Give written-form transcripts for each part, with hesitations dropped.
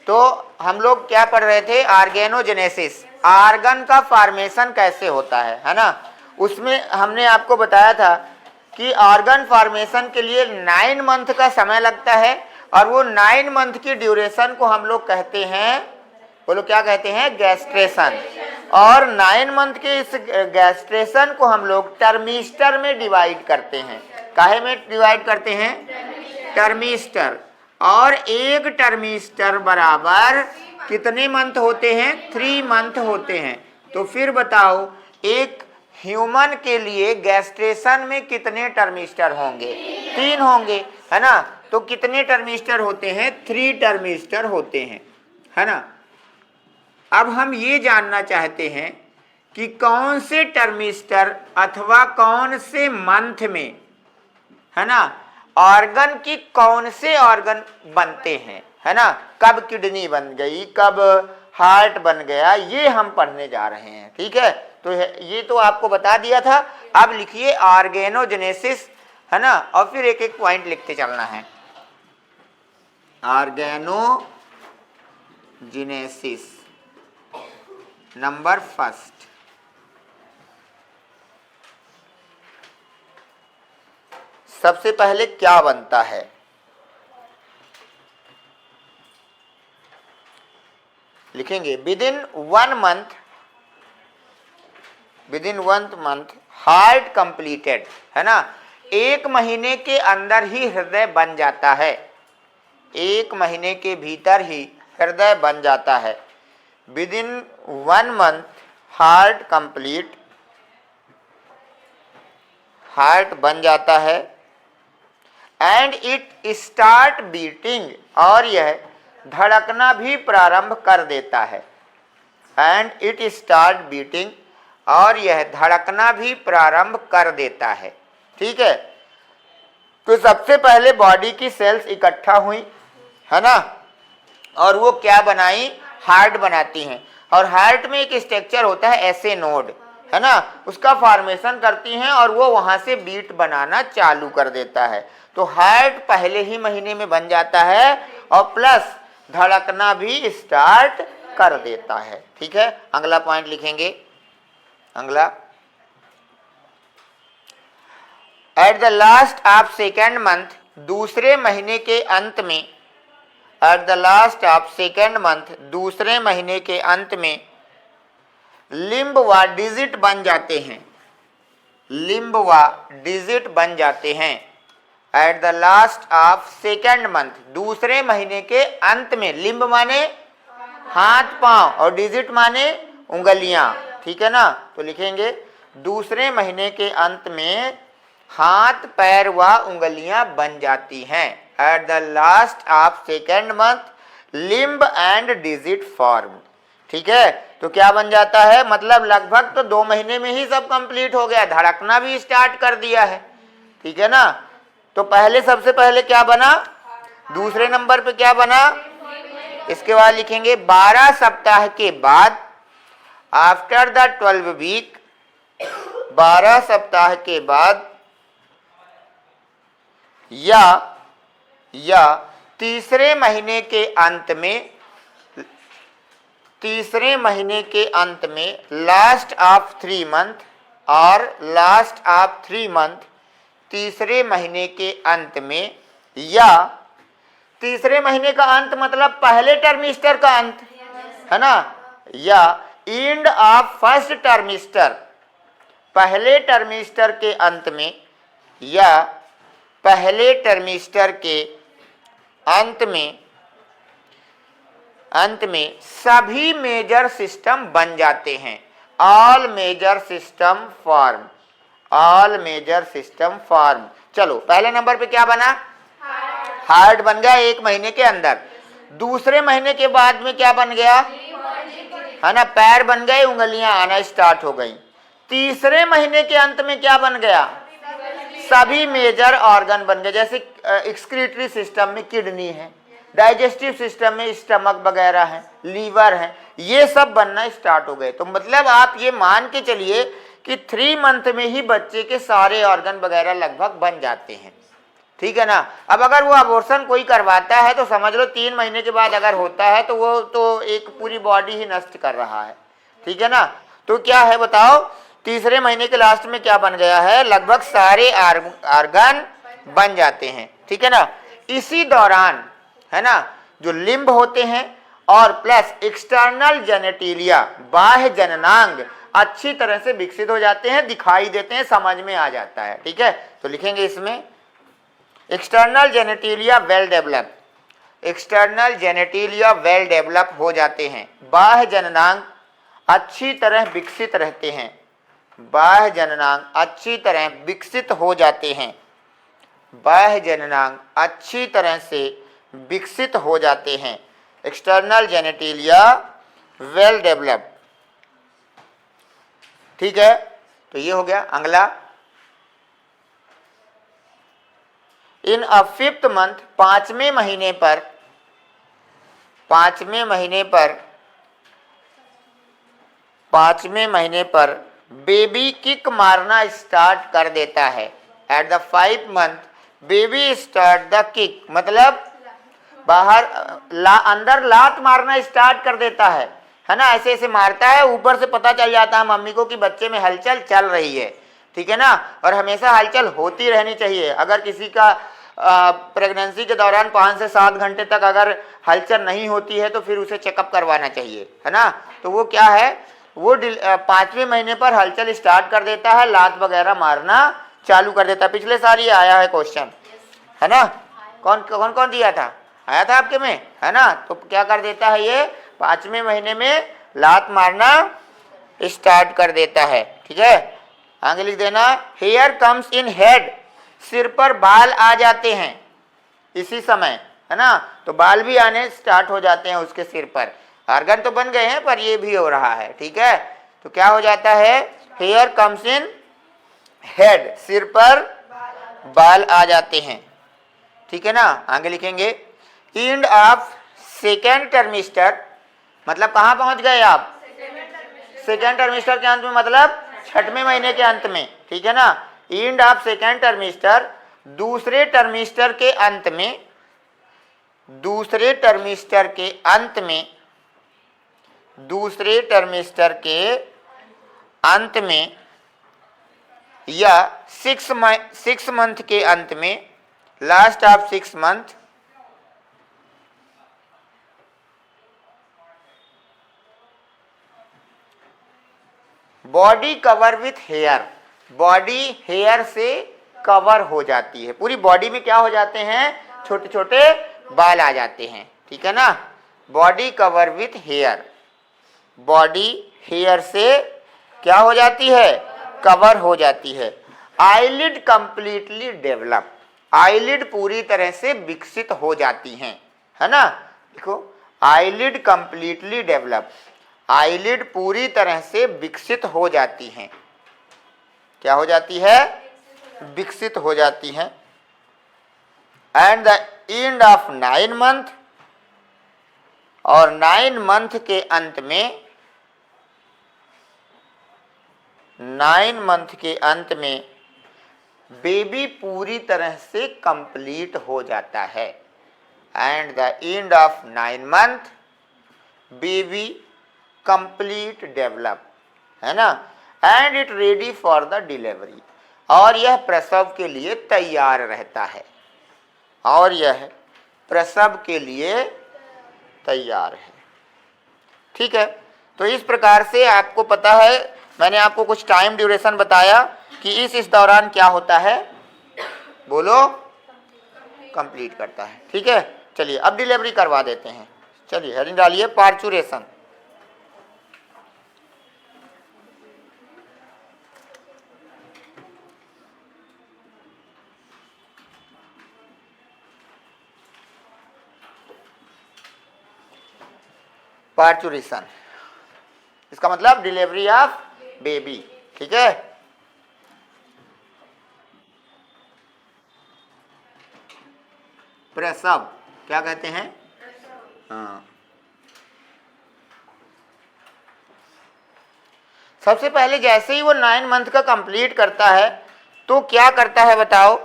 तो हम लोग क्या पढ़ रहे थे, ऑर्गेनोजेनेसिस, आर्गन का फॉर्मेशन कैसे होता है ना। उसमें हमने आपको बताया था कि ऑर्गन फॉर्मेशन के लिए 9 मंथ का समय लगता है और वो 9 मंथ की ड्यूरेशन को हम लोग कहते हैं, बोलो क्या कहते हैं, गैस्ट्रेशन। और 9 मंथ के इस गैस्ट्रेशन को हम लोग टर्मिस्टर में डिवाइड करते हैं। काहे में डिवाइड करते हैं, टर्मिस्टर। और एक टर्मिस्टर बराबर कितने मंथ होते हैं, 3 मंथ होते हैं। तो फिर बताओ एक ह्यूमन के लिए गैस्ट्रेशन में कितने टर्मिस्टर होंगे, 3 होंगे, है ना। तो कितने टर्मिस्टर होते हैं, 3 टर्मिस्टर होते हैं, है ना। अब हम ये जानना चाहते हैं कि कौन से टर्मिस्टर अथवा कौन से मंथ में, है ना, ऑर्गन की कौन से ऑर्गन बनते हैं, है ना। कब किडनी बन गई, कब हार्ट बन गया, ये हम पढ़ने जा रहे हैं, ठीक है। तो ये तो आपको बता दिया था। अब लिखिए ऑर्गेनोजेनेसिस, है ना, और फिर एक एक पॉइंट लिखते चलना है। ऑर्गेनोजेनेसिस नंबर फर्स्ट, सबसे पहले क्या बनता है, लिखेंगे विदिन 1 मंथ हार्ट कंप्लीटेड, है ना। 1 महीने के अंदर ही हृदय बन जाता है, 1 महीने के भीतर ही हृदय बन जाता है। Within 1 month heart complete, heart बन जाता है। एंड इट स्टार्ट बीटिंग, और यह धड़कना भी प्रारंभ कर देता है। एंड इट स्टार्ट बीटिंग, और यह धड़कना भी प्रारंभ कर देता है, ठीक है। तो सबसे पहले बॉडी की सेल्स इकट्ठा हुई, है ना, और वो क्या बनाई, हार्ट बनाती हैं। और हार्ट में एक स्ट्रक्चर होता है ऐसे नोड, है ना, उसका फॉर्मेशन करती हैं और वो वहां से बीट बनाना चालू कर देता है। तो हार्ट पहले ही महीने में बन जाता है और प्लस धड़कना भी स्टार्ट कर देता है, ठीक है। अगला पॉइंट लिखेंगे, अगला, at the last of second month, दूसरे महीने के अंत में, at the last of second month, दूसरे महीने के अंत में लिम्ब व डिजिट बन जाते हैं, लिम्ब व डिजिट बन जाते हैं। At the last of second month, दूसरे महीने के अंत में, लिम्ब माने हाथ पांव और डिजिट माने उंगलियां, ठीक है ना। तो लिखेंगे दूसरे महीने के अंत में हाथ पैर व उंगलियां बन जाती हैं। At the last of second month limb and digit form, ठीक है। तो क्या बन जाता है, मतलब लगभग तो 2 महीने में ही सब कंप्लीट हो गया, धड़कना भी स्टार्ट कर दिया है, ठीक है ना। तो पहले सबसे पहले क्या बना, दूसरे नंबर पे क्या बना, इसके बाद लिखेंगे 12 सप्ताह के बाद, आफ्टर द 12 वीक, 12 सप्ताह के बाद या तीसरे महीने के अंत में, तीसरे महीने के अंत में, लास्ट ऑफ 3 मंथ, और लास्ट ऑफ 3 मंथ, तीसरे महीने के अंत में, या तीसरे महीने का अंत मतलब पहले टर्मिस्टर का अंत, है ना, या एंड ऑफ फर्स्ट टर्मिस्टर, पहले टर्मिस्टर के अंत में, या पहले टर्मिस्टर के अंत में सभी मेजर सिस्टम बन जाते हैं। All major system form, all major system form. चलो पहले नंबर पे क्या बना, हार्ट बन गया 1 महीने के अंदर। दूसरे महीने के बाद में क्या बन गया, है ना, पैर बन गए, उंगलियां आना स्टार्ट हो गई। तीसरे महीने के अंत में क्या बन गया, सभी मेजर ऑर्गन बन गए। जैसे एक्सक्रीटरी सिस्टम में किडनी है, डाइजेस्टिव सिस्टम में स्टमक वगैरह है, लीवर है, ये सब बनना स्टार्ट हो गए। तो मतलब आप ये मान के चलिए कि 3 मंथ में ही बच्चे के सारे ऑर्गन वगैरह लगभग बन जाते हैं, ठीक है ना। अब अगर वो अबॉर्शन कोई करवाता है तो समझ लो 3 महीने के बाद अगर होता है तो वो तो एक पूरी बॉडी ही नष्ट कर रहा है, ठीक है ना। तो क्या है बताओ, तीसरे महीने के लास्ट में क्या बन गया है, लगभग सारे आर्गन बन जाते हैं, ठीक है ना। इसी दौरान है ना जो लिम्ब होते हैं और प्लस एक्सटर्नल जेनेटिलिया, बाह्य जननांग अच्छी तरह से विकसित हो जाते हैं, दिखाई देते हैं, समझ में आ जाता है, ठीक है। तो लिखेंगे इसमें external genitalia well develop, external genitalia well develop हो जाते हैं, बाह्य जननांग अच्छी तरह विकसित रहते हैं, बाह्य जननांग अच्छी तरह विकसित हो जाते हैं, बाह्य जननांग अच्छी तरह से विकसित हो जाते हैं, एक्सटर्नल जेनेटिलिया वेल डेवलप, ठीक है। तो ये हो गया। अगला, इन अ फिफ्थ मंथ, पांचवें महीने पर, पांचवें महीने पर बेबी किक मारना स्टार्ट कर देता है। At the 5th month baby start the kick, मतलब बाहर अंदर लात मारना स्टार्ट कर देता है ना। ऐसे ऐसे मारता है, ऊपर से पता चल जाता है मम्मी को कि बच्चे में हलचल चल रही है, ठीक है ना। और हमेशा हलचल होती रहनी चाहिए। अगर किसी का प्रेगनेंसी के दौरान 5 से 7 घंटे तक अगर हलचल नहीं होती है तो फिर उसे चेकअप करवाना चाहिए, है ना। तो वो क्या है, वो 5वें महीने पर हलचल स्टार्ट कर देता है, लात वगैरह मारना चालू कर देता है। पिछले साल ये आया है क्वेश्चन, है ना। कौन कौन कौन दिया था, आया था आपके में, है ना। तो क्या कर देता है ये, 5वें महीने में लात मारना स्टार्ट कर देता है, ठीक है। आगे लिख देना, हेयर कम्स इन हेड, सिर पर बाल आ जाते हैं इसी समय, है ना। तो बाल भी आने स्टार्ट हो जाते हैं उसके सिर पर। आर्गन तो बन गए हैं पर ये भी हो रहा है, ठीक है। तो क्या हो जाता है, हेयर कम्स इन हेड, सिर पर बाल आ जाते हैं, ठीक है ना। आगे लिखेंगे, एंड ऑफ सेकेंड टर्मिस्टर, मतलब कहाँ पहुंच गए आप, सेकेंड टर्मिस्टर के अंत में, मतलब 6वें महीने के अंत में, ठीक है ना। एंड ऑफ सेकेंड टर्मिस्टर, दूसरे टर्मिस्टर के अंत में, दूसरे टर्मिस्टर के अंत में, दूसरे टर्मिस्टर के अंत में या 6 मंथ के अंत में, last of 6 month, body cover with hair, body hair से कवर हो जाती है, पूरी बॉडी में क्या हो जाते हैं, छोटे छोटे बाल आ जाते हैं, ठीक है ना। Body cover with hair, body hair से क्या हो जाती है, कवर हो जाती है। आईलिड कंप्लीटली डेवलप, आईलिड पूरी तरह से विकसित हो जाती हैं, है ना। देखो, आईलिड कंप्लीटली डेवलप, आईलिड पूरी तरह से विकसित हो जाती हैं, क्या हो जाती है, विकसित हो जाती हैं। And the end of 9 month, और 9 मंथ के अंत में, 9 मंथ के अंत में बेबी पूरी तरह से कंप्लीट हो जाता है। And the end of 9 month baby complete develop, है ना। And it ready for the delivery, और यह प्रसव के लिए तैयार रहता है, और यह प्रसव के लिए तैयार है, ठीक है। तो इस प्रकार से आपको पता है, मैंने आपको कुछ टाइम ड्यूरेशन बताया कि इस दौरान क्या होता है, बोलो, कंप्लीट करता है, ठीक है। चलिए अब डिलीवरी करवा देते हैं। चलिए हेडिंग डालिए, पार्चुरेशन। पार्चुरेशन, इसका मतलब डिलीवरी ऑफ बेबी, ठीक है। प्रसव क्या कहते हैं, हाँ। सबसे पहले जैसे ही वो 9 मंथ का कंप्लीट करता है तो क्या करता है बताओ,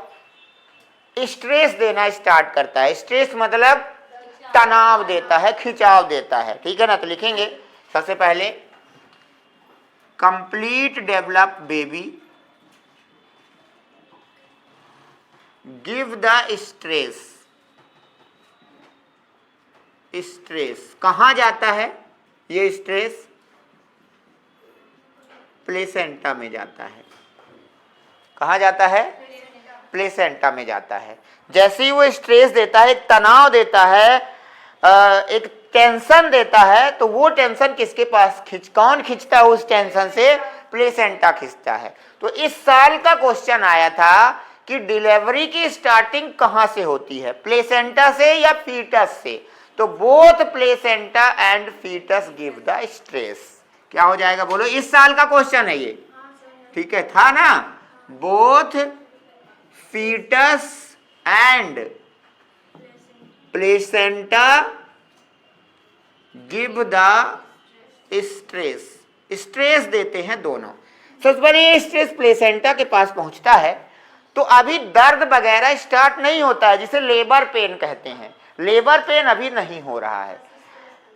स्ट्रेस देना स्टार्ट करता है। स्ट्रेस मतलब तनाव देता है, खिंचाव देता है, ठीक है ना। तो लिखेंगे सबसे पहले complete develop baby give the stress. Stress कहाँ जाता है? ये स्ट्रेस प्लेसेंटा में जाता है। कहाँ जाता है? प्लेसेंटा में जाता है। जैसे ही वो स्ट्रेस देता है, एक तनाव देता है, एक टेंशन देता है, तो वो टेंशन किसके पास कौन खींचता है उस टेंशन से? प्लेसेंटा खींचता है। तो इस साल का क्वेश्चन आया था कि डिलीवरी की स्टार्टिंग कहाँ से होती है, प्लेसेंटा से या फीटस से? तो both placenta and foetus give the stress. क्या हो जाएगा बोलो? इस साल का क्वेश्चन है ये, ठीक है, था ना। Both foetus and placenta give the stress. Stress देते हैं दोनों। सबसे पहले ये स्ट्रेस प्लेसेंटा के पास पहुंचता है तो अभी दर्द वगैरह स्टार्ट नहीं होता है, जिसे लेबर पेन कहते हैं। लेबर पेन अभी नहीं हो रहा है,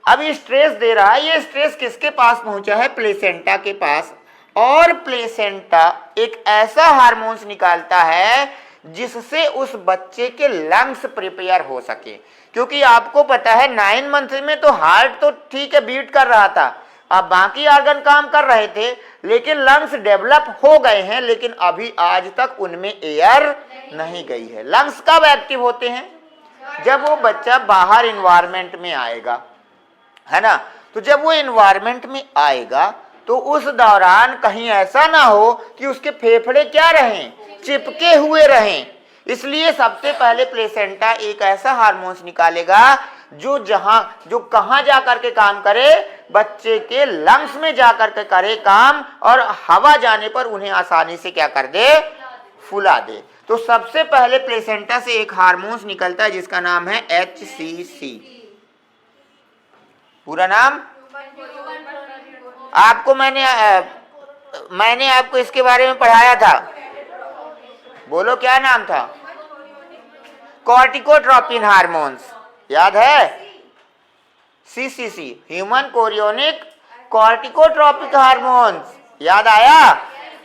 अभी स्ट्रेस दे रहा है। ये स्ट्रेस किसके पास पहुंचा है? प्लेसेंटा के पास। और प्लेसेंटा एक ऐसा हार्मोन्स निकालता है जिससे उस बच्चे के लंग्स प्रिपेयर हो सके। क्योंकि आपको पता है 9 मंथ में तो हार्ट तो ठीक है बीट कर रहा था, अब बाकी ऑर्गन काम कर रहे थे, लेकिन लंग्स डेवलप हो गए हैं, लेकिन अभी आज तक उनमें एयर नहीं गई है। लंग्स कब एक्टिव होते हैं? जब वो बच्चा बाहर इन्वायरमेंट में आएगा, है ना। तो जब वो इन्वायरमेंट में आएगा तो उस दौरान कहीं ऐसा ना हो कि उसके फेफड़े क्या रहें? चिपके हुए रहें। इसलिए सबसे पहले प्लेसेंटा एक ऐसा हार्मोन्स निकालेगा जो कहाँ जा करके काम करे? बच्चे के लंग्स में जा करके करे काम, और हवा जाने पर उन्हें आसानी से क्या कर दे? फुला दे। तो सबसे पहले प्लेसेंटा से एक हार्मोन्स निकलता है जिसका नाम है HCC। पूरा नाम आपको मैंने आपको इसके बारे में पढ़ाया था, बोलो क्या नाम था? कॉर्टिकोट्रोपिन हार्मोन्स, याद है? CCC, ह्यूमन कोरियोनिक कॉर्टिकोट्रोपिक हार्मोन्स, याद आया?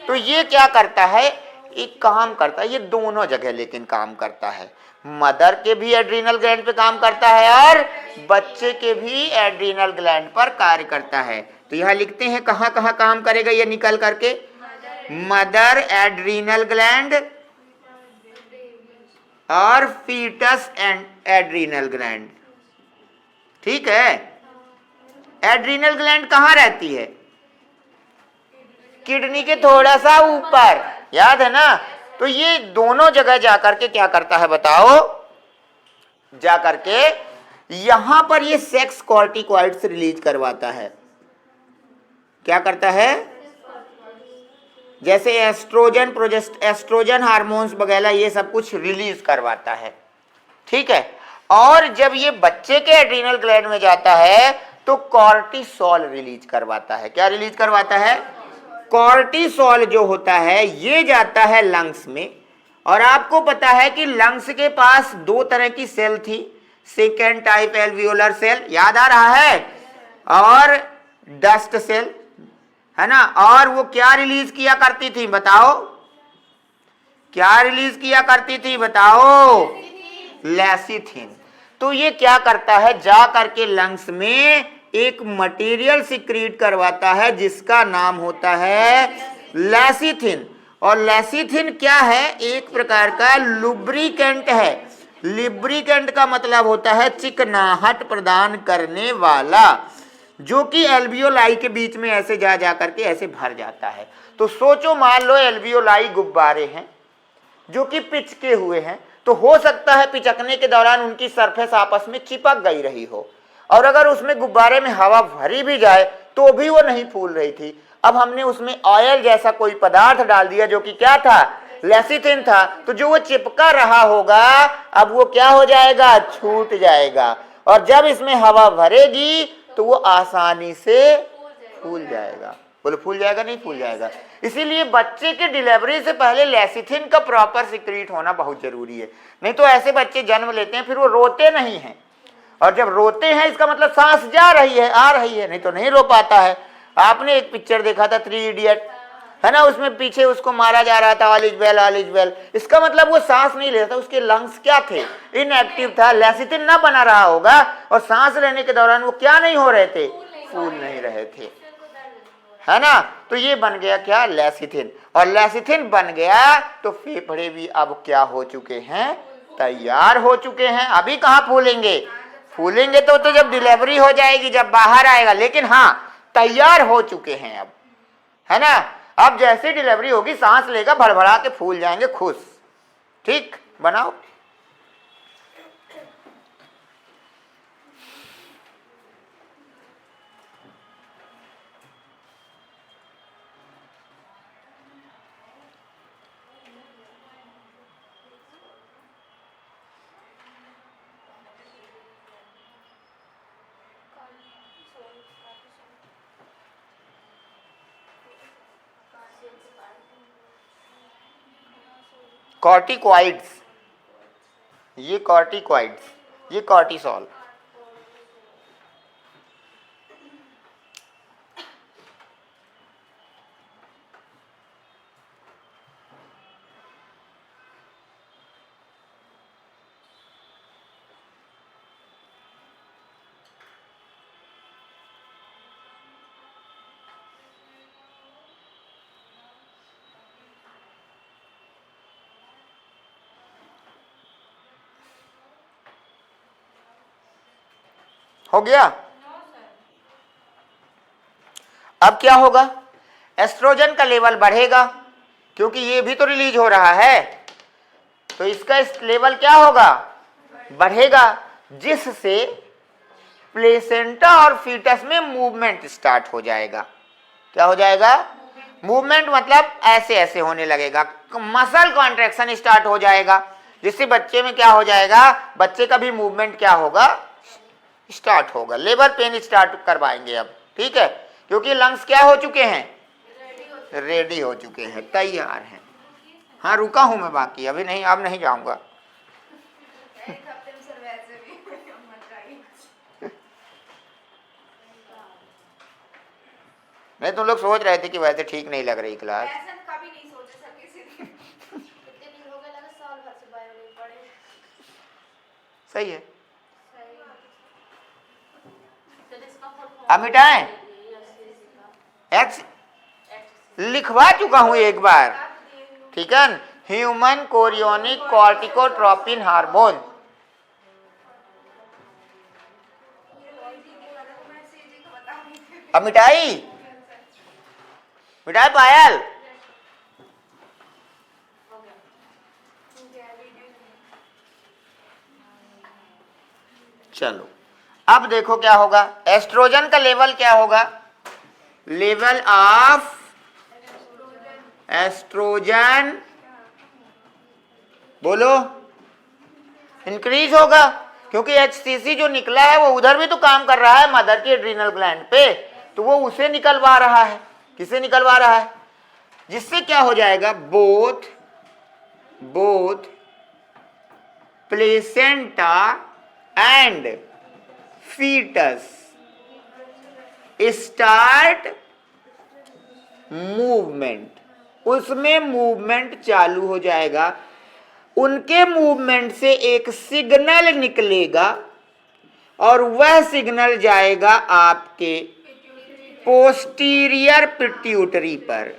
तो ये क्या करता है? एक काम करता है, ये दोनों जगह लेकिन काम करता है। मदर के भी एड्रीनल ग्लैंड पे काम करता है और बच्चे के भी एड्रीनल ग्लैंड पर कार्य करता है। तो यहाँ लिखते हैं कहाँ कहाँ काम करेगा ये निकल करके? मदर एड्रीनल ग्लैंड और फीटस एंड एड्रीनल ग्लैंड, ठीक है। एड्रीनल ग्लैंड कहाँ रहती है? किडनी के थोड़ा सा ऊपर, याद है ना। तो ये दोनों जगह जाकर के क्या करता है बताओ? जाकर के यहां पर ये सेक्स कॉर्टिकॉइड्स रिलीज करवाता है। क्या करता है? जैसे एस्ट्रोजन हार्मोन्स वगैरह ये सब कुछ रिलीज करवाता है, ठीक है। और जब ये बच्चे के एड्रीनल ग्लैंड में जाता है तो कॉर्टिसोल रिलीज करवाता है। क्या रिलीज करवाता है? कॉर्टिसोल जो होता है ये जाता है लंग्स में। और आपको पता है कि लंग्स के पास 2 तरह की सेल थी, सेकेंड टाइप एल्वियोलर सेल, याद आ रहा है, और डस्ट सेल, है ना। और वो क्या रिलीज किया करती थी बताओ? क्या रिलीज किया करती थी बताओ? लेसिथिन। तो ये क्या करता है? जा करके लंग्स में एक मटेरियल सिक्रीट करवाता है जिसका नाम होता है लेसिथिन। और लेसिथिन क्या है? एक प्रकार का लुब्रिकेंट है। लुब्रिकेंट का मतलब होता है चिकनाहट प्रदान करने वाला, जो कि एल्वियोलाई के बीच में ऐसे जा करके ऐसे भर जाता है। तो सोचो, मान लो एल्वियोलाई गुब्बारे हैं जो कि पिचके हुए हैं, तो हो सकता है पिचकने के दौरान उनकी सरफेस आपस में चिपक गई रही हो, और अगर उसमें गुब्बारे में हवा भरी भी जाए तो भी वो नहीं फूल रही थी। अब हमने उसमें ऑयल जैसा कोई पदार्थ डाल दिया जो कि क्या था? लेसिथिन था। तो जो वो चिपका रहा होगा अब वो क्या हो जाएगा? छूट जाएगा। और जब इसमें हवा भरेगी तो वो आसानी से फूल जाएगा। बोलो फूल जाएगा नहीं फूल जाएगा। इसीलिए बच्चे के डिलीवरी से पहले लेसिथिन का प्रॉपर सिक्रीट होना बहुत जरूरी है। नहीं तो ऐसे बच्चे जन्म लेते हैं फिर वो रोते नहीं हैं, और जब रोते हैं इसका मतलब सांस जा रही है, आ रही है, नहीं तो नहीं रो पाता है। आपने एक पिक्चर देखा था 3 इडियट, है ना, उसमें पीछे उसको मारा जा रहा था all is well all is well. इसका मतलब वो सांस नहीं ले रहा था, उसके लंग्स क्या थे, इनएक्टिव था, लेसिथिन ना बना रहा होगा, और सांस लेने के दौरान वो क्या नहीं हो रहे थे, फूल नहीं रहे थे, है ना। तो ये बन गया क्या, लेसिथिन, और लेसिथिन बन गया तो फेफड़े भी अब क्या हो चुके हैं, तैयार हो चुके हैं। अभी कहाँ फूलेंगे, फूलेंगे तो जब डिलीवरी हो जाएगी, जब बाहर आएगा, लेकिन हाँ तैयार हो चुके हैं अब, है ना। अब जैसे डिलीवरी होगी सांस लेगा, भड़बड़ा के फूल जाएंगे खुश। ठीक, बनाओ। कॉर्टिकॉइड्स, ये कॉर्टिकॉइड्स, ये कॉर्टिसोल। हो गया। अब क्या होगा, एस्ट्रोजन का लेवल बढ़ेगा, क्योंकि ये भी तो रिलीज हो रहा है, तो इसका लेवल क्या होगा, बढ़ेगा, जिससे प्लेसेंटा और फीटस में मूवमेंट स्टार्ट हो जाएगा। क्या हो जाएगा, मूवमेंट, मतलब ऐसे ऐसे होने लगेगा, मसल कॉन्ट्रैक्शन स्टार्ट हो जाएगा, जिससे बच्चे में क्या हो जाएगा, बच्चे का भी मूवमेंट क्या होगा, स्टार्ट होगा। लेबर पेन स्टार्ट करवाएंगे अब, ठीक है, क्योंकि लंग्स क्या हो चुके हैं, रेडी हो चुके हैं, तैयार हैं। हाँ रुका हूं मैं, बाकी अभी नहीं, अब नहीं जाऊंगा। नहीं, तुम लोग सोच रहे थे कि वैसे ठीक नहीं लग रही क्लास। सही है, अब मिटाएं, एक्स लिखवा चुका हूं एक बार, ठीक है, ह्यूमन कोरियोनिक कॉर्टिकोट्रोपिन हार्मोन। अब मिटाई, मिटाए पायल, चलो अब देखो क्या होगा, एस्ट्रोजन का लेवल क्या होगा, लेवल ऑफ एस्ट्रोजन बोलो इंक्रीज होगा, क्योंकि HCC जो निकला है वो उधर भी तो काम कर रहा है, मदर के एड्रीनल ग्लैंड पे, तो वो उसे निकलवा रहा है, किसे निकलवा रहा है, जिससे क्या हो जाएगा, both placenta and foetus start movement, उसमें मूवमेंट चालू हो जाएगा, उनके मूवमेंट से एक सिग्नल निकलेगा और वह सिग्नल जाएगा आपके पोस्टीरियर पिट्यूटरी पर।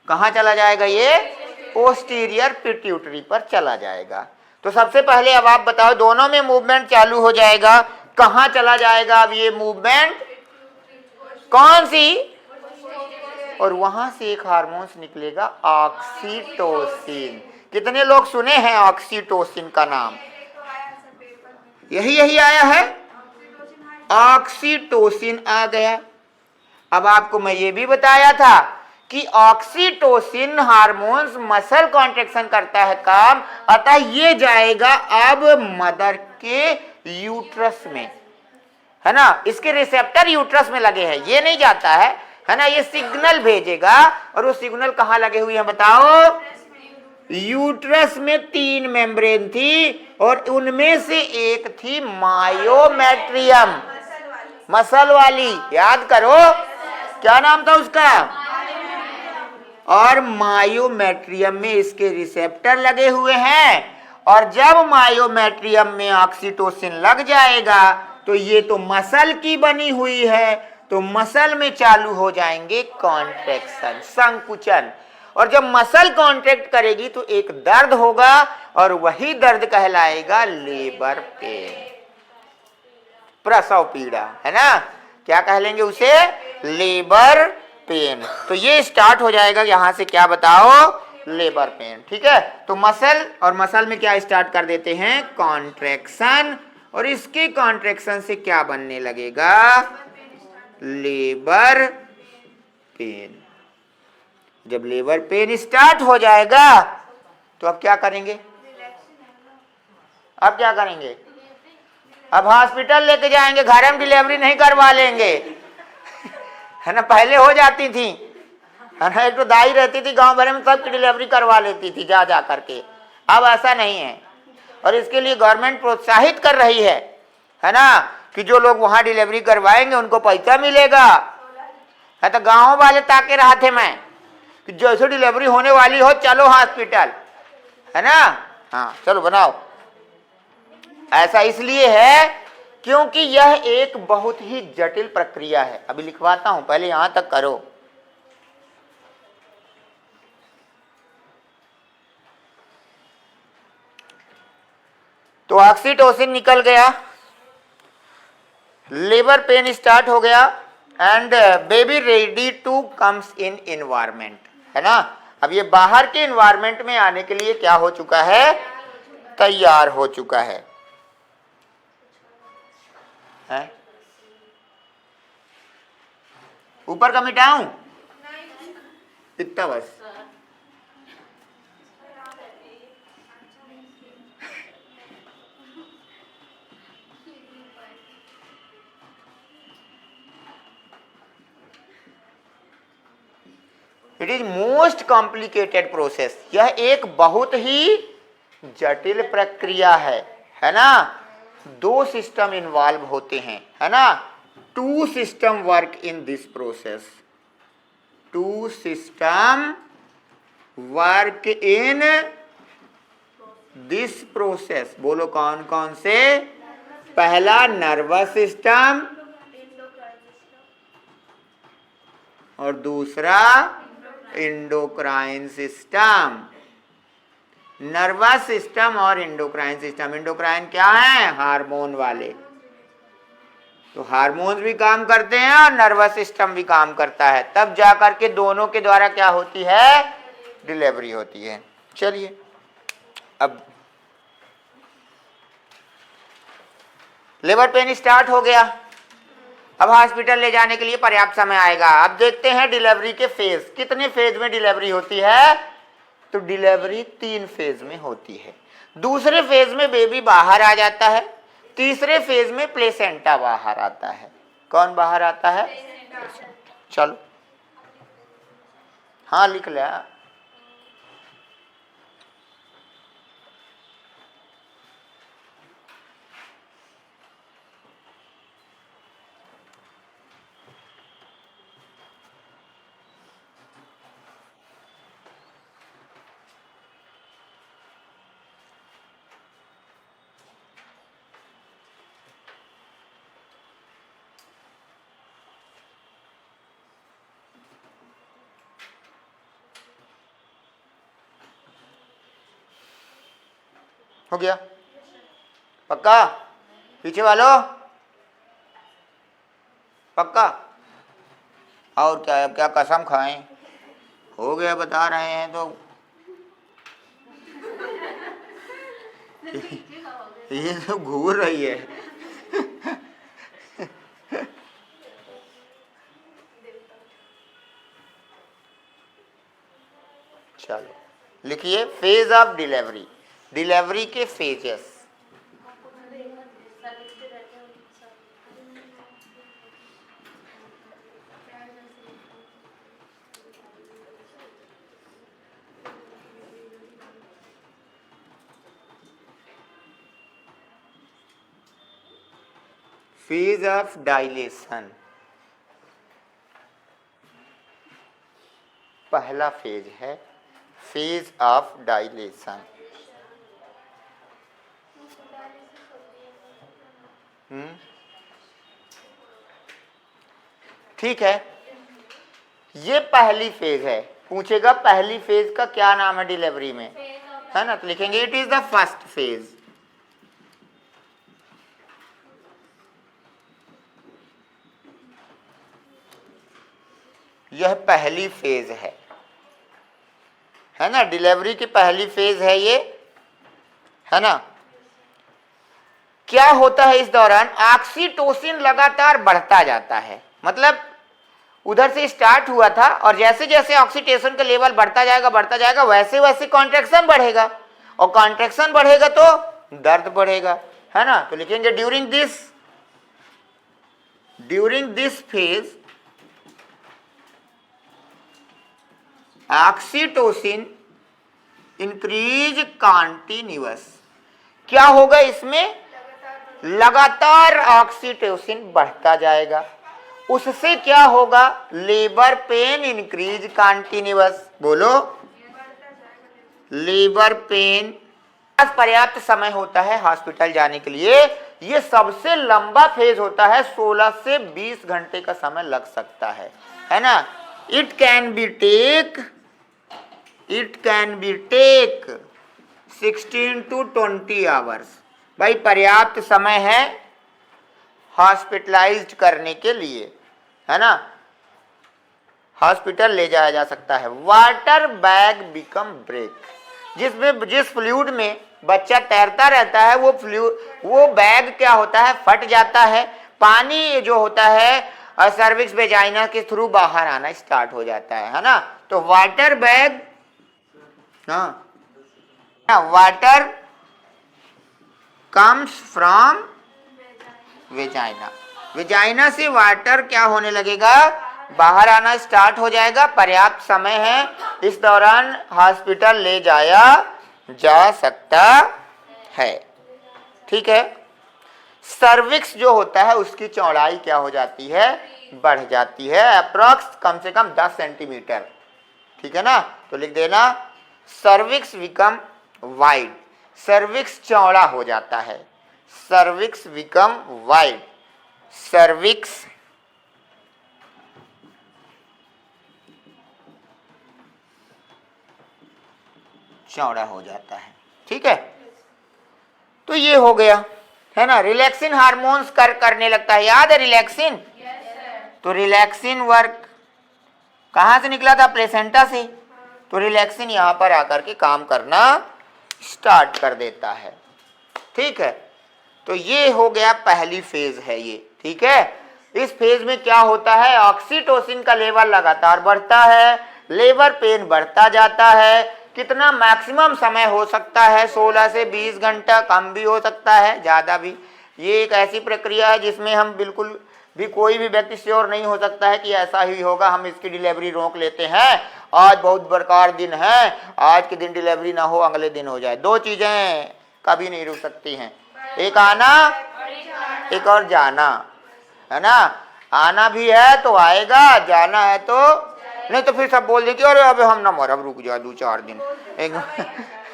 कहां चला जाएगा, ये पोस्टीरियर पिट्यूटरी पर चला जाएगा। तो सबसे पहले अब आप बताओ, दोनों में मूवमेंट चालू हो जाएगा, कहां चला जाएगा अब ये मूवमेंट, कौन सी, और वहां से एक हार्मोन निकलेगा ऑक्सीटोसिन। कितने लोग सुने हैं ऑक्सीटोसिन का नाम, यही आया है, ऑक्सीटोसिन आ गया। अब आपको मैं ये भी बताया था कि ऑक्सीटोसिन हार्मोन्स मसल कॉन्ट्रैक्शन करता है काम, अतः ये जाएगा अब मदर के यूट्रस में, है ना, इसके रिसेप्टर यूट्रस में लगे हैं, ये नहीं जाता है ना, ये सिग्नल भेजेगा। और वो सिग्नल कहाँ लगे हुए हैं बताओ? यूट्रस में 3 मेम्ब्रेन थी और उनमें से एक थी मायोमेट्रियम, मसल वाली, याद करो क्या नाम था उसका? और मायोमेट्रियम में इसके रिसेप्टर लगे हुए हैं। और जब मायोमेट्रियम में ऑक्सीटोसिन लग जाएगा तो ये तो मसल की बनी हुई है, तो मसल में चालू हो जाएंगे कॉन्ट्रैक्शन, संकुचन। और जब मसल कॉन्ट्रैक्ट करेगी तो एक दर्द होगा और वही दर्द कहलाएगा लेबर पेन, प्रसव पीड़ा, है ना। क्या कह लेंगे उसे? Labour pain. तो ये स्टार्ट हो जाएगा यहां से, क्या बताओ? Labour pain. ठीक है, तो मसल, और मसल में क्या स्टार्ट कर देते हैं? कॉन्ट्रैक्शन। और इसके कॉन्ट्रैक्शन से क्या बनने लगेगा? Labour pain. जब लेबर पेन स्टार्ट हो जाएगा तो अब क्या करेंगे? अब क्या करेंगे? अब हॉस्पिटल लेके जाएंगे, घर में डिलीवरी नहीं करवा लेंगे, है ना। पहले हो जाती थी, है ना, एक तो दाई रहती थी गांव भर में, सबकी डिलीवरी करवा लेती थी जा जा करके। अब ऐसा नहीं है, और इसके लिए गवर्नमेंट प्रोत्साहित कर रही है ना, कि जो लोग वहां डिलीवरी करवाएंगे उनको पैसा मिलेगा। है तो गाँव वाले ताके रहा थे मैं कि जैसे डिलीवरी होने वाली हो चलो हॉस्पिटल, है ना। हाँ चलो बनाओ। ऐसा इसलिए है क्योंकि यह एक बहुत ही जटिल प्रक्रिया है। अभी लिखवाता हूं, पहले यहां तक करो। तो ऑक्सीटोसिन निकल गया, लेबर पेन स्टार्ट हो गया, and baby ready to comes in environment, है ना। अब ये बाहर के एनवायरमेंट में आने के लिए क्या हो चुका है? तैयार हो चुका है। ऊपर का मिटाऊं? इतना बस। It is most complicated process. यह एक बहुत ही जटिल प्रक्रिया है ना। 2 सिस्टम इन्वॉल्व होते हैं, है ना। 2 system work in this process. 2 system work in this process. बोलो कौन कौन से? पहला नर्वस सिस्टम और दूसरा एंडोक्राइन सिस्टम। नर्वस सिस्टम और एंडोक्राइन सिस्टम। एंडोक्राइन क्या है? हार्मोन वाले। तो हार्मोन्स भी काम करते हैं और नर्वस सिस्टम भी काम करता है, तब जाकर के दोनों के द्वारा क्या होती है? डिलीवरी होती है। चलिए अब लेबर पेन स्टार्ट हो गया, अब हॉस्पिटल ले जाने के लिए पर्याप्त समय आएगा। अब देखते हैं डिलीवरी के फेज, कितने फेज में डिलीवरी होती है? तो डिलीवरी 3 फेज में होती है। दूसरे फेज में बेबी बाहर आ जाता है, तीसरे फेज में प्लेसेंटा बाहर आता है। कौन बाहर आता है? चलो हाँ लिख लिया। हो गया पक्का? पीछे वालों पक्का? और क्या? अब क्या कसम खाएं? हो गया बता रहे हैं तो ये तो घूर रही है। चलो लिखिए फेज ऑफ डिलीवरी। डिलीवरी के फेजेस। फेज ऑफ डायलेशन, पहला फेज है फेज ऑफ डायलेशन। ठीक है, ये पहली फेज है। पूछेगा पहली फेज का क्या नाम है डिलीवरी में, है ना, तो लिखेंगे it is the first phase. यह पहली फेज है ना, डिलीवरी की पहली फेज है ये, है ना। क्या होता है इस दौरान, ऑक्सीटोसिन लगातार बढ़ता जाता है, मतलब उधर से स्टार्ट हुआ था और जैसे जैसे ऑक्सीटोसिन का लेवल बढ़ता जाएगा वैसे वैसे कॉन्ट्रैक्शन बढ़ेगा, और कॉन्ट्रैक्शन बढ़ेगा तो दर्द बढ़ेगा, है ना। तो लिखेंगे during this phase oxytocin increase continuous. क्या होगा इसमें, लगातार ऑक्सीटोसिन बढ़ता जाएगा, उससे क्या होगा, लेबर पेन इंक्रीज कॉन्टिन्यूअस। बोलो, लेबर पेन। पर्याप्त समय होता है हॉस्पिटल जाने के लिए, ये सबसे लंबा फेज होता है, 16 से 20 घंटे का समय लग सकता है ना। It can be take 16 to 20 hours. भाई पर्याप्त समय है हॉस्पिटलाइज्ड करने के लिए, है ना, हॉस्पिटल ले जाया जा सकता है। वाटर बैग बिकम ब्रेक, जिस फ्लूइड में बच्चा तैरता रहता है वो बैग क्या होता है, फट जाता है, पानी जो होता है सर्विक्स वेजाइना के थ्रू बाहर आना स्टार्ट हो जाता है ना। तो water bag, water comes from vagina से वाटर क्या होने लगेगा, बाहर आना स्टार्ट हो जाएगा। पर्याप्त समय है, इस दौरान हॉस्पिटल ले जाया जा सकता है। ठीक है, सर्विक्स जो होता है उसकी चौड़ाई क्या हो जाती है, बढ़ जाती है, अप्रॉक्स कम से कम 10 सेंटीमीटर। ठीक है ना, तो लिख देना सर्विक्स बिकम वाइड, सर्विक्स चौड़ा हो जाता है, सर्विक्स बिकम वाइड, सर्विक्स चौड़ा हो जाता है। ठीक है, तो ये हो गया, है ना। रिलैक्सिन हार्मोन्स करने लगता है, याद है रिलैक्सिन? तो रिलैक्सिन वर्क कहां से निकला था, प्लेसेंटा से, तो रिलैक्सिन यहां पर आकर के काम करना स्टार्ट कर देता है। ठीक है, तो ये हो गया पहली फेज है ये। ठीक है, इस फेज में क्या होता है, ऑक्सीटोसिन का लेवल लगातार बढ़ता है, लेबर पेन बढ़ता जाता है। कितना मैक्सिमम समय हो सकता है, 16 से 20 घंटा, कम भी हो सकता है, ज़्यादा भी। ये एक ऐसी प्रक्रिया है जिसमें हम बिल्कुल भी कोई भी व्यक्ति श्योर नहीं हो सकता है कि ऐसा ही होगा, हम इसकी डिलीवरी रोक लेते हैं, आज बहुत बरकार दिन है, आज के दिन डिलीवरी ना हो, अगले दिन हो जाए। दो चीज़ें कभी नहीं रुक सकती हैं, एक आना एक और जाना, है ना। आना भी है तो आएगा, जाना है तो नहीं, तो फिर सब बोल देंगे अरे अब हम ना मर, अब रुक जाए 2-4 दिन एक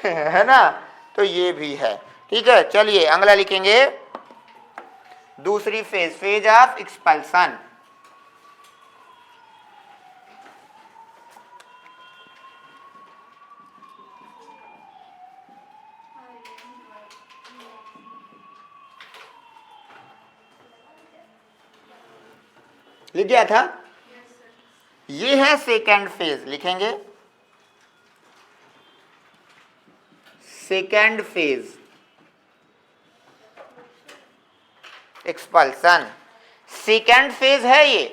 है ना, तो ये भी है। ठीक है, चलिए अगला लिखेंगे, दूसरी फेज, फेज ऑफ एक्सपल्सन। लिख गया था, ये है सेकेंड फेज, लिखेंगे second phase expulsion, second phase है ये।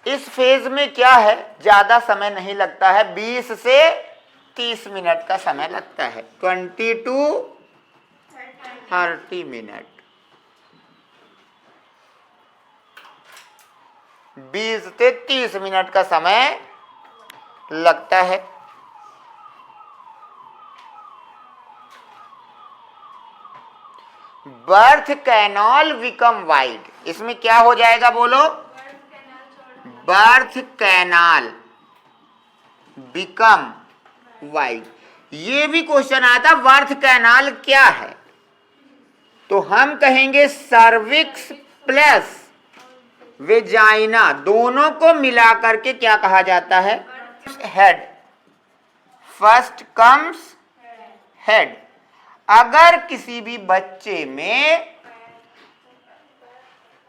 इस फेज में क्या है, ज्यादा समय नहीं लगता है, 20 से 30 मिनट का समय लगता है, 20 to 30 मिनट, 20 से 30 मिनट का समय लगता है। Birth canal become wide. इसमें क्या हो जाएगा बोलो? Birth canal become wide. ये भी क्वेश्चन आया था, बर्थ कैनाल क्या है? तो हम कहेंगे सर्विक्स प्लस वेजाइना दोनों को मिला करके क्या कहा जाता है? हेड। First comes head. अगर किसी भी बच्चे में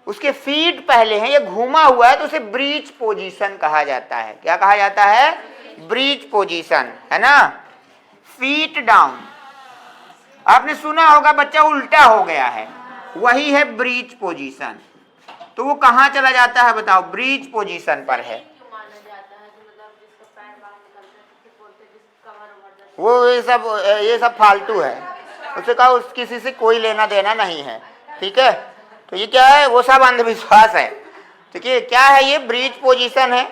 उसके फीट पहले हैं, ये घूमा हुआ है, तो उसे ब्रीच पोजीशन कहा जाता है। क्या कहा जाता है? ब्रीच पोजीशन, है ना। फीट डाउन, आपने सुना होगा बच्चा उल्टा हो गया है, वही है ब्रीच पोजीशन। तो वो कहाँ चला जाता है बताओ? ब्रीच पोजीशन पर है। वो ये सब फालतू है, उससे कहा उस किसी से कोई लेना देना नहीं है, ठीक है। तो ये क्या है? वो सब अंधविश्वास है, ठीक है। क्या है ये? ब्रीच पोजीशन है।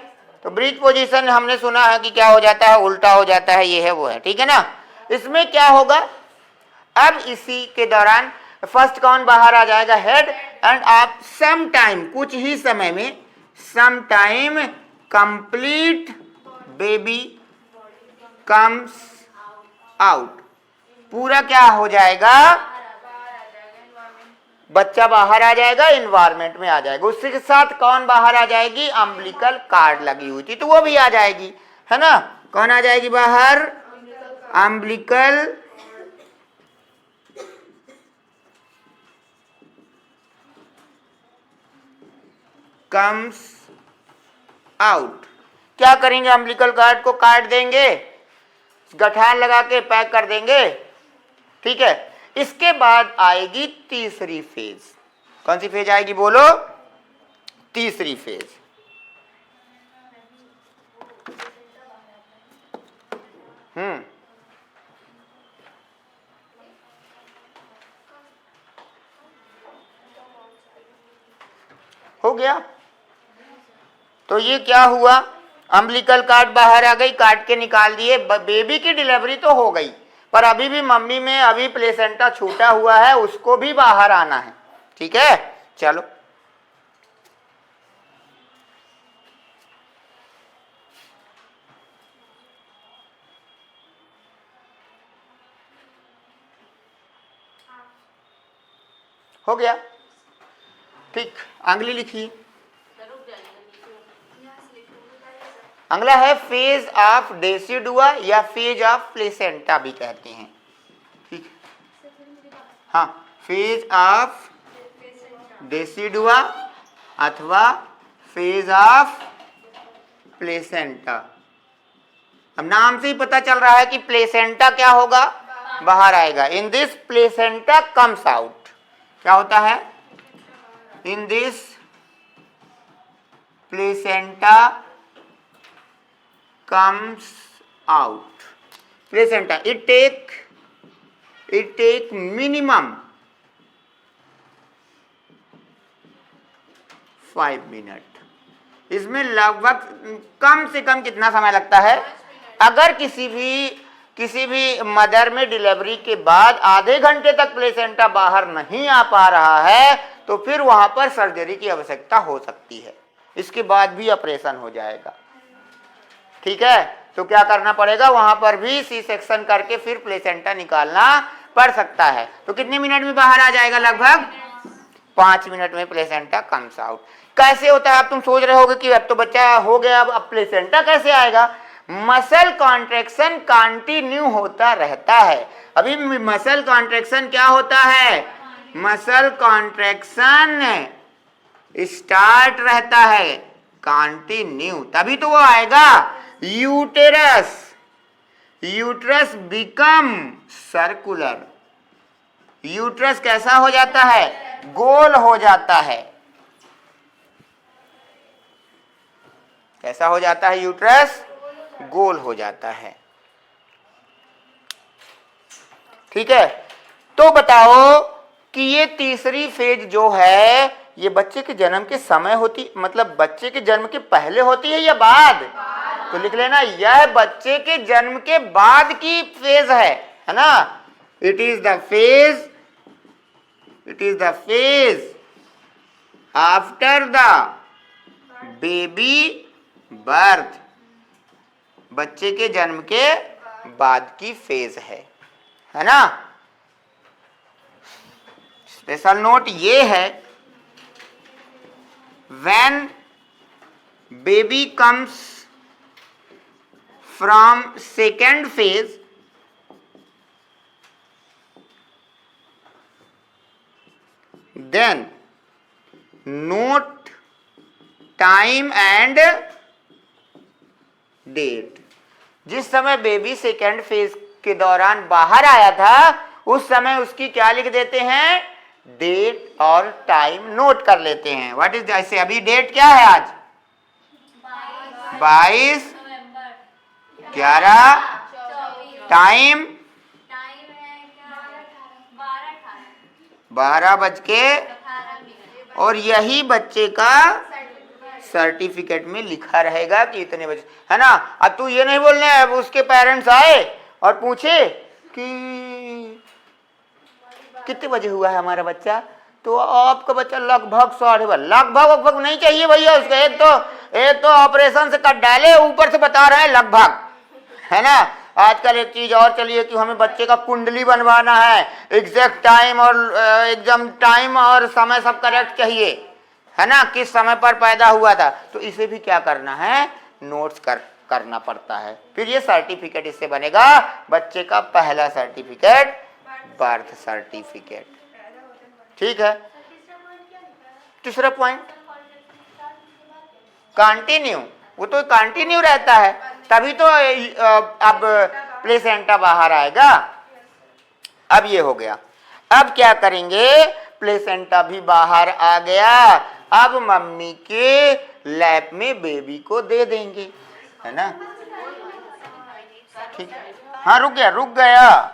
तो ब्रीच पोजीशन हमने सुना है कि क्या हो जाता है? उल्टा हो जाता है, ये है वो है, ठीक है ना। इसमें क्या होगा? अब इसी के दौरान फर्स्ट कौन बाहर आ जाएगा? हेड। एंड आप सम टाइम, कुछ ही समय में, some time complete baby comes out. पूरा क्या हो जाएगा? बच्चा बाहर आ जाएगा, एनवायरमेंट में आ जाएगा। उसी के साथ कौन बाहर आ जाएगी? अम्बिलिकल कार्ड लगी हुई थी, तो वो भी आ जाएगी, है ना। कौन आ जाएगी बाहर? Umbilical comes out. क्या करेंगे? अम्बिलिकल कार्ड को काट देंगे, गठान लगा के पैक कर देंगे, ठीक है। इसके बाद आएगी तीसरी फेज। कौन सी फेज आएगी बोलो? तीसरी फेज। हो गया। तो ये क्या हुआ? अम्बिलिकल कार्ड बाहर आ गई, काट के निकाल दिए। बेबी की डिलीवरी तो हो गई, पर अभी भी मम्मी में अभी प्लेसेंटा छूटा हुआ है, उसको भी बाहर आना है, ठीक है। चलो हो गया, ठीक। अगली लिखिए। अगला है फेज ऑफ डेसिडुआ या फेज ऑफ प्लेसेंटा भी कहते हैं, ठीक। हाँ, फेज ऑफ डेसिडुआ अथवा फेज ऑफ प्लेसेंटा। अब नाम से ही पता चल रहा है कि प्लेसेंटा क्या होगा? बाहर आएगा। In this placenta comes out. क्या होता है? In this placenta comes out. Placenta. It take minimum 5 minute. इसमें लगभग कम से कम कितना समय लगता है? अगर किसी भी मदर में डिलीवरी के बाद आधे घंटे तक प्लेसेंटा बाहर नहीं आ पा रहा है, तो फिर वहां पर सर्जरी की आवश्यकता हो सकती है। इसके बाद भी ऑपरेशन हो जाएगा, ठीक है। तो क्या करना पड़ेगा? वहां पर भी सी सेक्शन करके फिर प्लेसेंटा निकालना पड़ सकता है। तो कितने मिनट में बाहर आ जाएगा? लगभग 5 मिनट में प्लेसेंटा कम्स आउट। कैसे होता है? आप तुम सोच रहे होगे कि अब तो बच्चा हो गया, अब प्लेसेंटा कैसे आएगा? मसल कॉन्ट्रैक्शन कंटिन्यू होता रहता है। अभी मसल कॉन्ट्रैक्शन क्या होता है? मसल कॉन्ट्रैक्शन स्टार्ट रहता है कंटिन्यू, तभी तो वो आएगा। Uterus become circular. यूट्रस कैसा हो जाता है? गोल हो जाता है। कैसा हो जाता है? यूट्रस गोल हो जाता है, ठीक है। तो बताओ कि ये तीसरी फेज जो है, ये बच्चे के जन्म के समय होती, मतलब बच्चे के जन्म के पहले होती है या बाद? तो लिख लेना, यह बच्चे के जन्म के बाद की फेज है ना। It is the phase it is the phase after the baby birth, बच्चे के जन्म के बाद की फेज है ना। स्पेशल नोट ये है, when baby comes from second phase, then note time and date. जिस समय बेबी सेकेंड फेज के दौरान बाहर आया था, उस समय उसकी क्या लिख देते हैं, डेट और टाइम नोट कर लेते हैं। व्हाट इज, जैसे अभी डेट क्या है आज 22/11, टाइम 12:18, और यही बच्चे का सर्टिफिकेट में लिखा रहेगा कि इतने बजे, है ना। अब तू ये नहीं बोलना है, अब उसके पेरेंट्स आए और पूछे कि कितने बजे हुआ है हमारा बच्चा, तो आपका बच्चा लगभग 12:30, लगभग नहीं चाहिए भैया उसको, एक तो ऑपरेशन से कट डाले, ऊपर से बता रहे हैं लगभग, है ना। आजकल एक चीज और चलिए कि हमें बच्चे का कुंडली बनवाना है, एग्जैक्ट टाइम और एकदम टाइम और समय सब करेक्ट चाहिए, है ना, किस समय पर पैदा हुआ था, तो इसे भी क्या करना है, नोट्स करना पड़ता है। फिर ये सर्टिफिकेट इससे बनेगा, बच्चे का पहला सर्टिफिकेट, बर्थ सर्टिफिकेट। ठीक है। तीसरा पॉइंट कंटिन्यू, वो तो कंटिन्यू रहता है, तभी तो अब प्लेसेंटा बाहर आएगा। अब ये हो गया, अब क्या करेंगे, प्लेसेंटा भी बाहर आ गया, अब मम्मी के लैप में बेबी को दे देंगे, है ना। ठीक, हाँ रुक गया।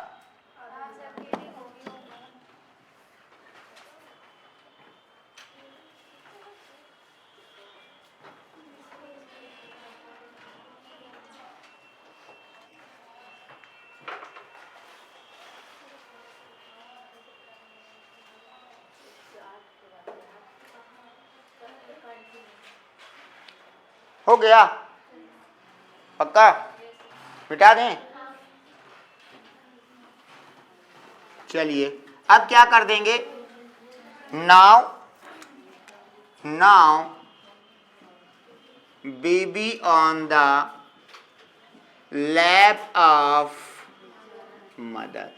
हो गया पक्का, मिटा दें। चलिए अब क्या कर देंगे, now baby on the lap of mother.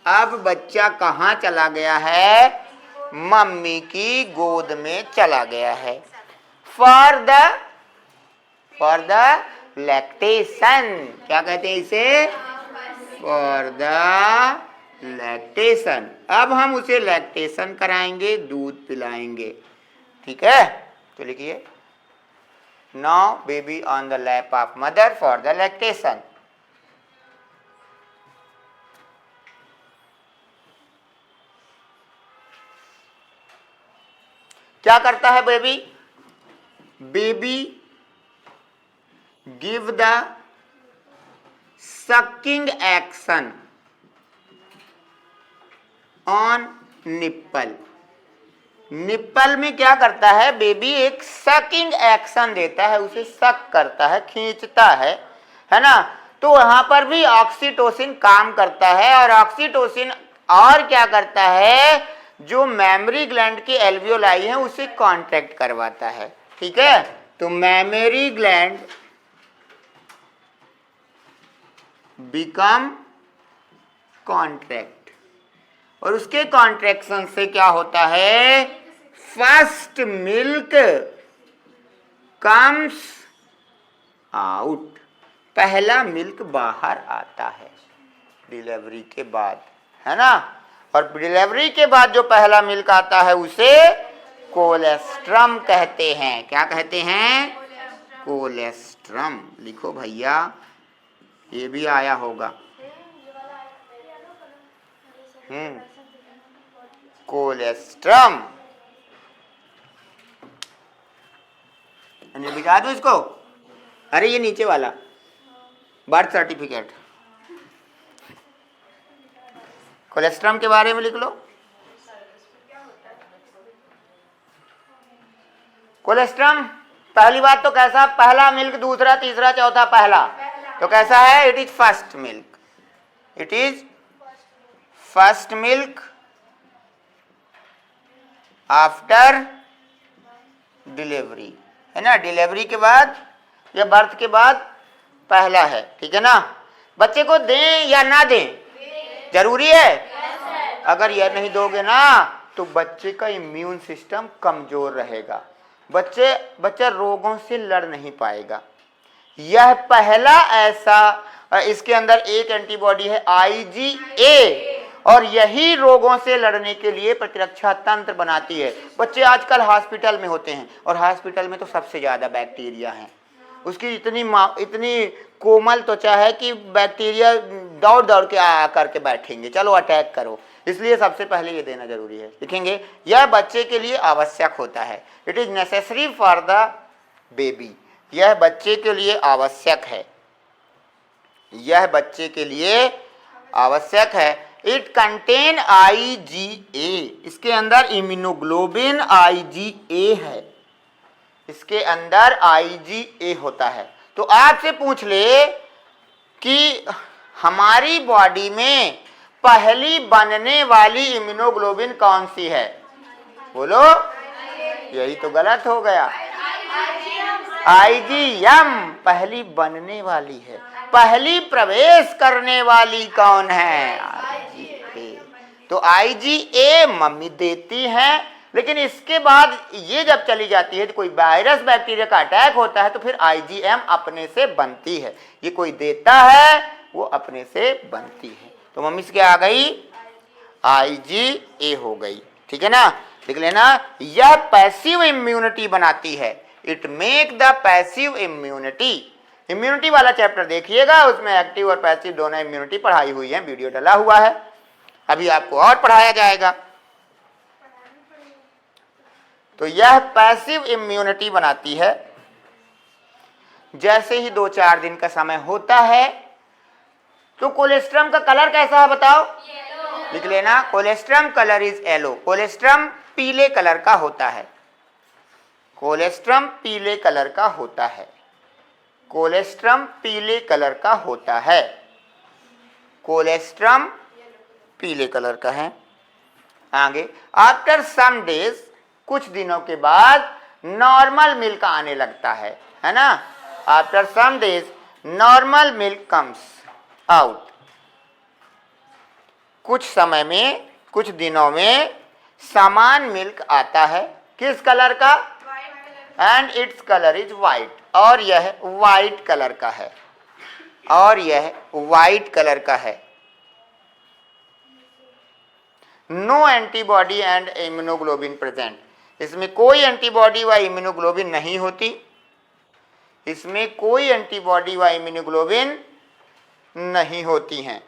अब बच्चा कहाँ चला गया है, मम्मी की गोद में चला गया है। फॉर द लैक्टेशन, क्या कहते हैं इसे, फॉर द लैक्टेशन। अब हम उसे लैक्टेशन कराएंगे, दूध पिलाएंगे। ठीक है, तो लिखिए, now baby on the lap of mother for the lactation. क्या करता है baby, give the sucking action on nipple। Nipple में क्या करता है, बेबी एक सकिंग एक्शन देता है, उसे सक करता है, खींचता है ना। तो वहां पर भी ऑक्सीटोसिन काम करता है, और ऑक्सीटोसिन और क्या करता है, जो मेमोरी ग्लैंड की एल्वियोलाई है उसे कॉन्ट्रैक्ट करवाता है। ठीक है, तो मेमोरी ग्लैंड बिकम कॉन्ट्रैक्ट, और उसके कॉन्ट्रैक्शन से क्या होता है, फर्स्ट मिल्क कम्स आउट, पहला मिल्क बाहर आता है डिलीवरी के बाद, है ना। और डिलीवरी के बाद जो पहला मिल्क आता है उसे कोलेस्ट्रम कहते हैं। क्या कहते हैं, कोलेस्ट्रम। लिखो भैया, ये भी आया होगा, कोलेस्ट्रम। बिठा दो इसको, अरे ये नीचे वाला बर्थ सर्टिफिकेट, कोलेस्ट्रम के बारे में लिख लो। कोलेस्ट्रम पहली बात तो कैसा, पहला मिल्क, दूसरा, तीसरा, चौथा, पहला, तो कैसा है, it is first milk, it is first milk after delivery, है ना, डिलीवरी के बाद या बर्थ के बाद पहला है, ठीक है ना। बच्चे को दें या ना दें, जरूरी है। अगर यह नहीं दोगे ना तो बच्चे का इम्यून सिस्टम कमजोर रहेगा, बच्चा रोगों से लड़ नहीं पाएगा। यह पहला ऐसा, इसके अंदर एक एंटीबॉडी है IgA, और यही रोगों से लड़ने के लिए प्रतिरक्षा तंत्र बनाती है। बच्चे आजकल हॉस्पिटल में होते हैं और हॉस्पिटल में तो सबसे ज्यादा बैक्टीरिया है, उसकी इतनी कोमल त्वचा है कि बैक्टीरिया दौड़ दौड़ के आ करके बैठेंगे, चलो अटैक करो, इसलिए सबसे पहले ये देना जरूरी है। लिखेंगे, यह बच्चे के लिए आवश्यक होता है, it is necessary for the baby, यह बच्चे के लिए आवश्यक है, यह बच्चे के लिए आवश्यक है। इट कंटेन IgA, इसके अंदर इम्यूनोग्लोबिन IgA है, इसके अंदर IgA होता है। तो आपसे पूछ ले कि हमारी बॉडी में पहली बनने वाली इम्यूनोग्लोबिन कौन सी है, बोलो, यही तो गलत हो गया, IgM पहली बनने वाली है। पहली प्रवेश करने वाली कौन है, IgA, तो IgA मम्मी देती है, लेकिन इसके बाद ये जब चली जाती है तो कोई वायरस बैक्टीरिया का अटैक होता है तो फिर IgM अपने से बनती है, ये कोई देता है वो अपने से बनती है। तो मम्मी से क्या आ गई, IgA हो गई, ठीक है ना, लिख लेना। यह पैसिव इम्यूनिटी बनाती है, it make the passive immunity. Immunity वाला चैप्टर देखिएगा, उसमें एक्टिव और पैसिव दोनों इम्यूनिटी पढ़ाई हुई है, वीडियो डला हुआ है, अभी आपको और पढ़ाया जाएगा। तो यह पैसिव इम्यूनिटी बनाती है। जैसे ही 2-4 दिन का समय होता है तो कोलेस्ट्रम का कलर कैसा है बताओ, लिख लेना, colostrum colour is yellow, colostrum पीले कलर का होता है, कोलेस्ट्रम पीले कलर का होता है, कोलेस्ट्रम पीले कलर का होता है, कोलेस्ट्रम पीले कलर का है। आगे, आफ्टर सम डेज, कुछ दिनों के बाद नॉर्मल मिल्क आने लगता है ना, after some days normal milk comes out, कुछ समय में, कुछ दिनों में समान मिल्क आता है, किस कलर का, and its colour is white, और यह वाइट कलर का है, और यह वाइट कलर का है। No antibody and immunoglobin present, इसमें कोई एंटीबॉडी व इम्यूनोग्लोबिन नहीं होती, इसमें कोई एंटीबॉडी व इम्यूनोग्लोबिन नहीं होती हैं।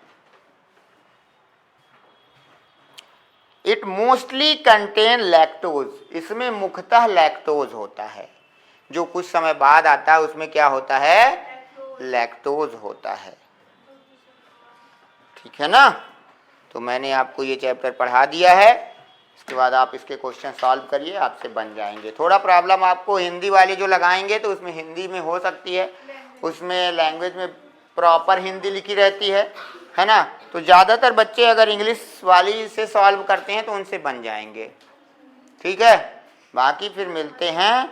इट मोस्टली कंटेन लैक्टोज, इसमें मुख्यतः लैक्टोज होता है, जो कुछ समय बाद आता है उसमें क्या होता है, लैक्टोज होता है, ठीक है ना। तो मैंने आपको ये चैप्टर पढ़ा दिया है, इसके बाद आप इसके क्वेश्चन सॉल्व करिए, आपसे बन जाएंगे। थोड़ा प्रॉब्लम आपको हिंदी वाली जो लगाएंगे तो उसमें हिंदी में हो सकती है, उसमें लैंग्वेज में प्रॉपर हिंदी लिखी रहती है ना, तो ज़्यादातर बच्चे अगर इंग्लिश वाली से सॉल्व करते हैं तो उनसे बन जाएंगे, ठीक है। बाकी फिर मिलते हैं